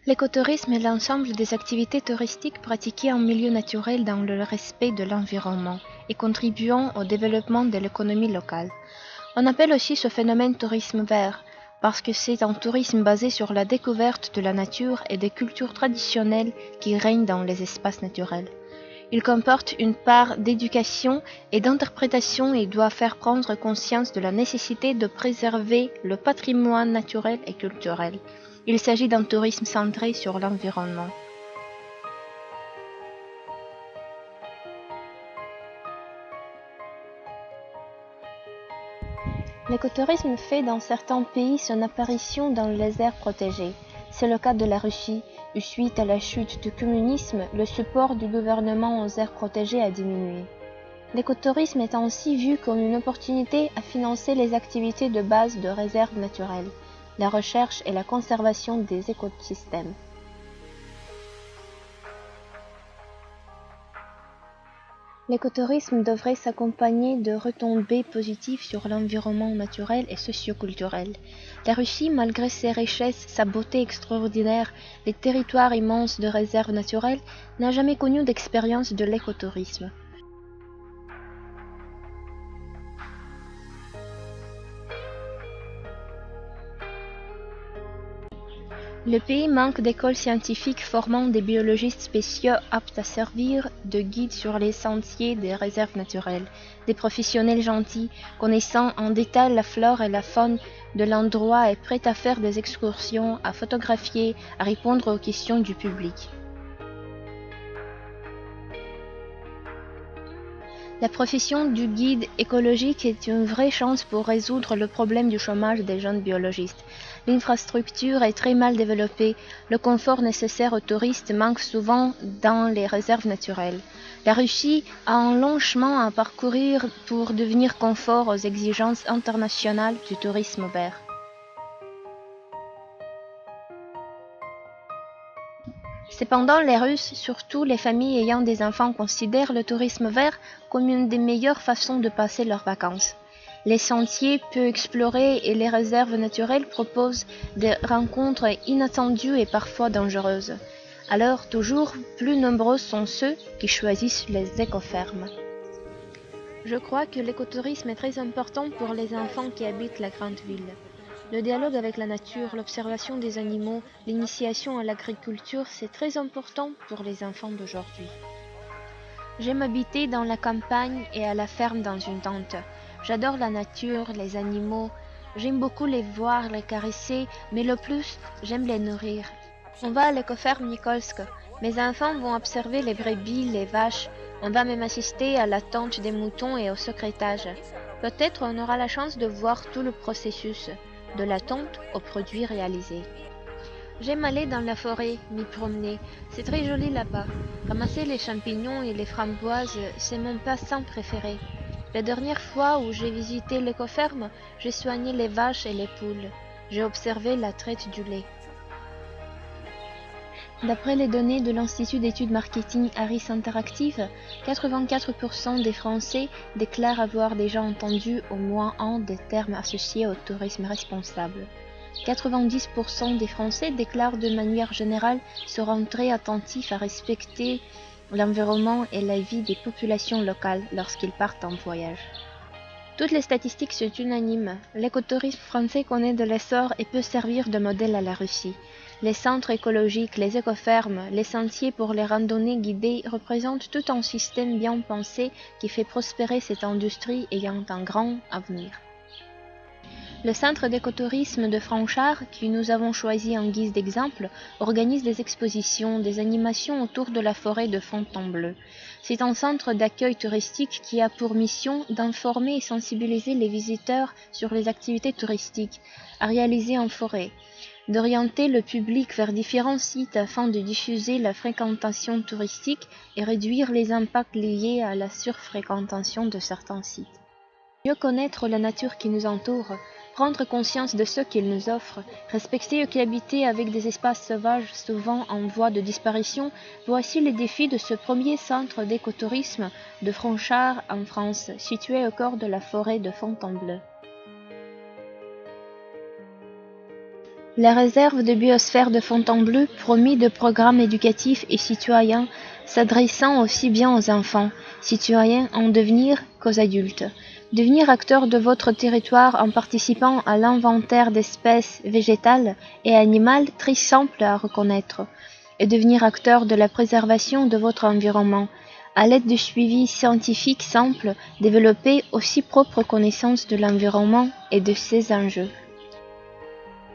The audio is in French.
L'écotourisme est l'ensemble des activités touristiques pratiquées en milieu naturel dans le respect de l'environnement et contribuant au développement de l'économie locale. On appelle aussi ce phénomène tourisme vert, parce que c'est un tourisme basé sur la découverte de la nature et des cultures traditionnelles qui règnent dans les espaces naturels. Il comporte une part d'éducation et d'interprétation et doit faire prendre conscience de la nécessité de préserver le patrimoine naturel et culturel. Il s'agit d'un tourisme centré sur l'environnement. L'écotourisme fait dans certains pays son apparition dans les aires protégées. C'est le cas de la Russie, où suite à la chute du communisme, le support du gouvernement aux aires protégées a diminué. L'écotourisme est ainsi vu comme une opportunité à financer les activités de base de réserves naturelles, la recherche et la conservation des écosystèmes. L'écotourisme devrait s'accompagner de retombées positives sur l'environnement naturel et socioculturel. La Russie, malgré ses richesses, sa beauté extraordinaire, les territoires immenses de réserves naturelles, n'a jamais connu d'expérience de l'écotourisme. Le pays manque d'écoles scientifiques formant des biologistes spéciaux aptes à servir de guides sur les sentiers des réserves naturelles, des professionnels gentils, connaissant en détail la flore et la faune de l'endroit et prêts à faire des excursions, à photographier, à répondre aux questions du public. La profession du guide écologique est une vraie chance pour résoudre le problème du chômage des jeunes biologistes. L'infrastructure est très mal développée, le confort nécessaire aux touristes manque souvent dans les réserves naturelles. La Russie a un long chemin à parcourir pour devenir conforme aux exigences internationales du tourisme vert. Cependant, les Russes, surtout les familles ayant des enfants, considèrent le tourisme vert comme une des meilleures façons de passer leurs vacances. Les sentiers peu explorés et les réserves naturelles proposent des rencontres inattendues et parfois dangereuses. Alors, toujours plus nombreux sont ceux qui choisissent les écofermes. Je crois que l'écotourisme est très important pour les enfants qui habitent la grande ville. Le dialogue avec la nature, l'observation des animaux, l'initiation à l'agriculture, c'est très important pour les enfants d'aujourd'hui. J'aime habiter dans la campagne et à la ferme dans une tente. J'adore la nature, les animaux. J'aime beaucoup les voir, les caresser, mais le plus, j'aime les nourrir. On va à l'écoferme Nikolsk. Mes enfants vont observer les brebis, les vaches. On va même assister à la tonte des moutons et au secrétage. Peut-être on aura la chance de voir tout le processus, de la tonte aux produits réalisés. J'aime aller dans la forêt, m'y promener. C'est très joli là-bas. Ramasser les champignons et les framboises, c'est mon passe-temps préféré. La dernière fois où j'ai visité l'écoferme, j'ai soigné les vaches et les poules. J'ai observé la traite du lait. D'après les données de l'Institut d'études marketing Harris Interactive, 84% des Français déclarent avoir déjà entendu au moins un des termes associés au tourisme responsable. 90% des Français déclarent de manière générale se rendre très attentifs à respecter l'environnement et la vie des populations locales lorsqu'ils partent en voyage. Toutes les statistiques sont unanimes. L'écotourisme français connaît de l'essor et peut servir de modèle à la Russie. Les centres écologiques, les écofermes, les sentiers pour les randonnées guidées représentent tout un système bien pensé qui fait prospérer cette industrie ayant un grand avenir. Le centre d'écotourisme de Franchart, que nous avons choisi en guise d'exemple, organise des expositions, des animations autour de la forêt de Fontainebleau. C'est un centre d'accueil touristique qui a pour mission d'informer et sensibiliser les visiteurs sur les activités touristiques à réaliser en forêt, d'orienter le public vers différents sites afin de diffuser la fréquentation touristique et réduire les impacts liés à la surfréquentation de certains sites. Mieux connaître la nature qui nous entoure, prendre conscience de ce qu'il nous offre, respecter et cohabiter avec des espaces sauvages souvent en voie de disparition, voici les défis de ce premier centre d'écotourisme de Franchart en France, situé au cœur de la forêt de Fontainebleau. La réserve de biosphère de Fontainebleau promet de programmes éducatifs et citoyens s'adressant aussi bien aux enfants, citoyens en devenir qu'aux adultes. Devenir acteur de votre territoire en participant à l'inventaire d'espèces végétales et animales très simple à reconnaître, et devenir acteur de la préservation de votre environnement, à l'aide de suivis scientifiques simples, développer aussi propre connaissance de l'environnement et de ses enjeux.